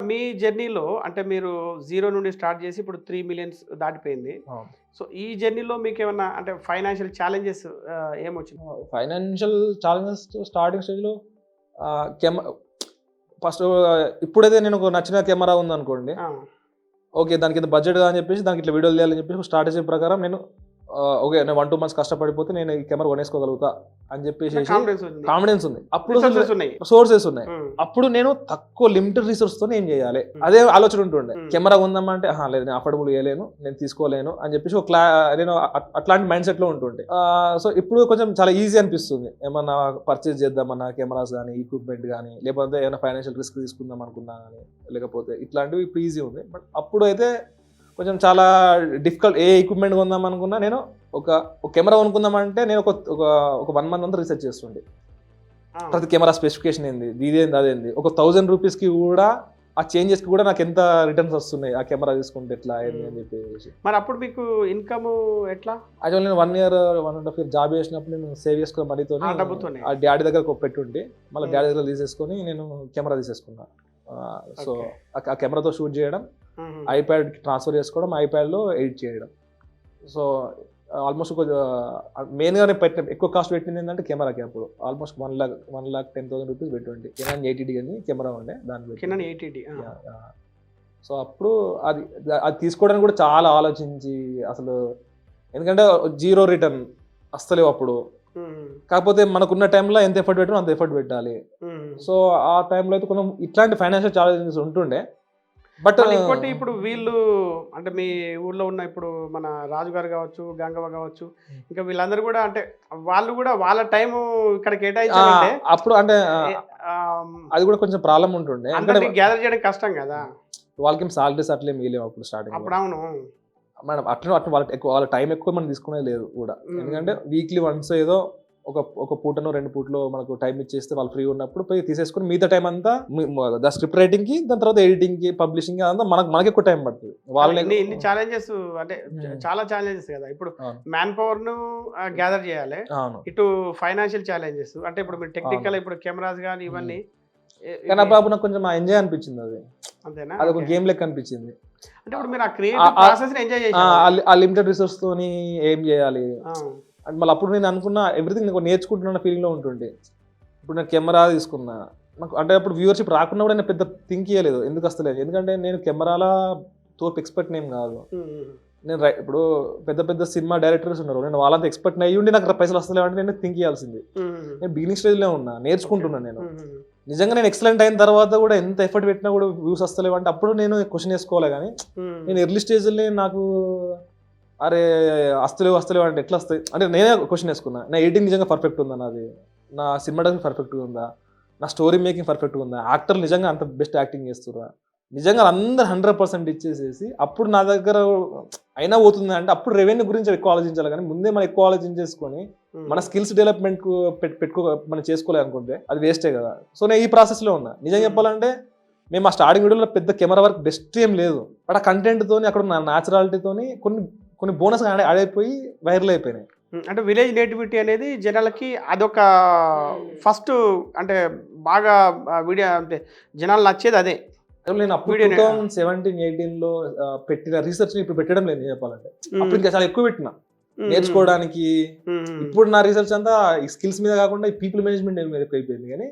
మీ జర్నీలో అంటే మీరు 0 నుండి స్టార్ట్ చేసి ఇప్పుడు 3 మిలియన్స్ దాటిపోయింది. సో ఈ జర్నీలో మీకేమన్నా అంటే ఫైనాన్షియల్ ఛాలెంజెస్ ఏమొచ్చినాయి? ఫైనాన్షియల్ ఛాలెంజెస్ స్టార్టింగ్ స్టేజ్‌లో ఫస్ట్ ఇప్పుడైతే నేను ఒక నచ్చిన కెమెరా ఉందనుకోండి. ఆ! ఓకే. దానికి ఇంత బడ్జెట్ అని చెప్పేసి దానికి ఇట్లా వీడియోలు తీయాలని చెప్పేసి స్ట్రాటజీ ప్రకారం నేను ఓకే. నేను 1-2 మంత్స్ కష్టపడిపోతే నేను ఈ కెమెరా కొనేసుకోగలుగుతా అని చెప్పేసి కాన్ఫిడెన్స్ ఉంది. అప్పుడు సోర్సెస్ ఉన్నాయి. అప్పుడు నేను తక్కువ లిమిటెడ్ రిసోర్స్ తో ఏం చేయాలి అదే ఆలోచన ఉంటుండే. కెమెరా ఉందామంటే లేదు నేను అఫోర్డబుల్ చేయలేను, నేను తీసుకోలేను అని చెప్పేసి నేను అట్లాంటి మైండ్ సెట్ లో ఉంటుండే. సో ఇప్పుడు కొంచెం చాలా ఈజీ అనిపిస్తుంది. ఏమన్నా పర్చేస్ చేద్దామన్నా కెమెరాస్ కానీ ఎక్విప్మెంట్ కానీ లేకపోతే ఏమైనా ఫైనాన్షియల్ రిస్క్ తీసుకుందాం అనుకున్నా కానీ లేకపోతే ఇట్లాంటివి ఇప్పుడు ఈజీ ఉంది. బట్ అప్పుడు అయితే కొంచెం చాలా డిఫికల్ట్. ఏ ఎక్విప్మెంట్ కొందాం అనుకున్నా నేను ఒక కెమెరా కొనుక్కుందామంటే నేను ఒక 1 మంత్ అంతా రీసెర్చ్ చేస్తుండే. ప్రతి కెమెరా స్పెసిఫికేషన్ ఏంది, ఇదేంది అదేంది, ఒక 1000 రూపీస్కి కూడా ఆ చేంజెస్కి కూడా నాకు ఎంత రిటర్న్స్ వస్తున్నాయి ఆ కెమెరా తీసుకుంటే ఎట్లా ఏంది అని చెప్పేసి. మరి అప్పుడు మీకు ఇన్కమ్ ఎట్లా? యాక్చువల్ నేను 1 year 1.5 year జాబ్ చేసినప్పుడు నేను సేవ్ చేసుకున్న మనీతో ఆ డాడీ దగ్గర పెట్టుంటే మళ్ళీ డాడీ దగ్గర తీసేసుకొని నేను కెమెరా తీసేసుకున్నా. సో ఆ కెమెరాతో షూట్ చేయడం, ఐప్యాడ్కి ట్రాన్స్ఫర్ చేసుకోవడం, ఐప్యాడ్లో ఎడిట్ చేయడం. సో ఆల్మోస్ట్ మెయిన్గా నేను ఎక్కువ కాస్ట్ పెట్టింది ఏంటంటే కెమెరాకి. అప్పుడు ఆల్మోస్ట్ 1,10,000 రూపీస్ పెట్టుండే. Canon 80D అని కెమెరా ఉండే దాని. సో అప్పుడు అది తీసుకోవడానికి కూడా చాలా ఆలోచించి అసలు, ఎందుకంటే 0 రిటర్న్ వస్తలేవు అప్పుడు. కాకపోతే మనకున్న టైంలో ఎంత ఎఫర్ట్ పెట్టామో అంత ఎఫర్ట్ పెట్టాలి. సో ఆ టైంలో అయితే కొంచెం ఇట్లాంటి ఫైనాన్షియల్ ఛాలెంజెస్ ఉంటుండే. బట్ ఇంకోటి ఇప్పుడు వీళ్ళు అంటే మీ ఊళ్ళో ఉన్న ఇప్పుడు మన రాజు గారు కావచ్చు, గంగవ్వ కావచ్చు, ఇంకా వీళ్ళందరూ కూడా అంటే వాళ్ళు కూడా వాళ్ళ టైం ఇక్కడ కేటాయించాలంటే అప్పుడు అంటే అది కూడా కొంచెం ప్రాబ్లం ఉంటుండే. గ్యాదర్ చేయడం కష్టం కదా. వాళ్ళకి సాలరీస్ అట్లే మిగిలేవు అప్పుడు స్టార్టింగ్. అప్పుడు అవును మేడం అట్లా వాళ్ళ టైం ఎక్కువ మనం తీసుకునే లేదు కూడా. ఎందుకంటే వీక్లీ వన్స్ ఏదో ఒక పూటనో 2 పూటలో మనకు టైం ఇచ్చేస్తే వాళ్ళు ఫ్రీ ఉన్నప్పుడు పోయి తీసేసుకుని మిగతా టైం అంతా స్క్రిప్ట్ రైటింగ్ కి, దాని తర్వాత ఎడిటింగ్ కి, పబ్లిషింగ్ అంతా మనకి ఎక్కువ టైం పడుతుంది. వాళ్ళని ఇన్ని ఛాలెంజెస్ అంటే చాలా ఛాలెంజెస్ కదా. ఇప్పుడు మ్యాన్ పవర్ ను గ్యాదర్ చేయాలి, ఇటు ఫైనాన్షియల్ ఛాలెంజెస్ అంటే ఇప్పుడు మీరు టెక్నికల్ ఇప్పుడు కెమెరాస్ కానీ ఇవన్నీ. కానీ బాబు నాకు కొంచెం ఎంజాయ్ అనిపించింది అది. అంతేనా? అది ఒక గేమ్ లెక్క అనిపించింది. అంటే ఇప్పుడు మీరు ఆ క్రియేటివ్ ప్రాసెస్ ని ఎంజాయ్ చేయాలి. ఆ లిమిటెడ్ రిసోర్స్ తోని ఏం చేయాలి అంటే మళ్ళీ అప్పుడు నేను అనుకున్న ఎవ్రీథింగ్ నేను నేర్చుకుంటున్న ఫీలింగ్ లో ఉంటుండే. ఇప్పుడు నేను కెమెరా తీసుకున్నా, నాకు అంటే అప్పుడు వ్యూవర్షిప్ రాకున్నా కూడా నేను పెద్ద థింక్ చేయలేదు ఎందుకు వస్తలేదు. ఎందుకంటే నేను కెమెరాల తోపు ఎక్స్పర్ట్ నేమ్ కాదు. నేను ఇప్పుడు పెద్ద సినిమా డైరెక్టర్స్ ఉన్నారు, నేను వాళ్ళంతా ఎక్స్పర్ట్ అయ్యి ఉండి నాకు పైసలు వస్తలేవు అంటే నేను థింక్ చేయాల్సింది. నేను బిగినింగ్ స్టేజ్లో ఉన్నా, నేర్చుకుంటున్నాను. నేను నిజంగా నేను ఎక్సలెంట్ అయిన తర్వాత కూడా ఎంత ఎఫర్ట్ పెట్టినా కూడా వ్యూస్ వస్తలేవు అంటే అప్పుడు నేను క్వశ్చన్ వేసుకోవాలి. కానీ నేను ఎర్లీ స్టేజ్లో నాకు అరే వస్తలేవు అంటే ఎట్లా వస్తాయి అంటే నేనే క్వశ్చన్ వేసుకున్నా. నా ఎడిటింగ్ నిజంగా పర్ఫెక్ట్ ఉందా, నాది నా సినిమాటోగ్రఫీ పర్ఫెక్ట్గా ఉందా, నా స్టోరీ మేకింగ్ పర్ఫెక్ట్గా ఉందా, యాక్టర్ నిజంగా అంత బెస్ట్ యాక్టింగ్ చేస్తున్నా, నిజంగా అందరు 100% ఇచ్చేసేసి అప్పుడు నా దగ్గర అయినా పోతుంది అంటే అప్పుడు రెవెన్యూ గురించి ఎక్కువ ఆలోచించాలి. కానీ ముందే మనం ఎక్కువ ఆలోచించేసుకొని మన స్కిల్స్ డెవలప్మెంట్ మనం చేసుకోలేదు అనుకుంటే అది వేస్టే కదా. సో నేను ఈ ప్రాసెస్లో ఉన్నా. నిజంగా చెప్పాలంటే మేము ఆ స్టార్టింగ్ వీడియోలో పెద్ద కెమెరా వర్క్ బెస్ట్ ఏం లేదు. బట్ ఆ కంటెంట్తోని అక్కడ ఉన్న న్యాచురాలిటీతోని కొన్ని బోనస్ ఆడైపోయి వైరల్ అయిపోయినాయి. అంటే విలేజ్ నేటివిటీ అనేది జనాలకి అదొక ఫస్ట్ అంటే బాగా వీడియో అంటే జనాలు నచ్చేది అదే. నేను అప్పుడు 2017-18లో పెట్టిన రీసెర్చ్ ఇప్పుడు పెట్టడం లేదు చెప్పాలంటే. అప్పుడు ఇంకా చాలా ఎక్కువ పెట్టినా నేర్చుకోవడానికి. ఇప్పుడు నా రీసెర్చ్ అంతా ఈ స్కిల్స్ మీద కాకుండా ఈ పీపుల్ మేనేజ్మెంట్ మీద ఎక్కువ అయిపోయింది. కానీ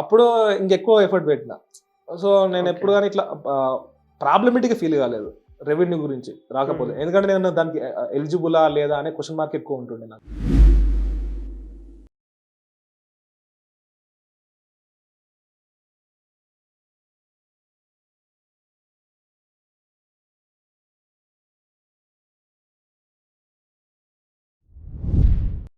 అప్పుడు ఇంకెక్కువ ఎఫర్ట్ పెట్టినా. సో నేను ఎప్పుడు కానీ ఇట్లా ప్రాబ్లమేటిక్గా ఫీల్ కాలేదు రెవెన్యూ గురించి రాకపోతే. ఎందుకంటే నేను దానికి ఎలిజిబులా లేదా అనే క్వశ్చన్ మార్క్ ఎక్కువ ఉంటుండే నాకు.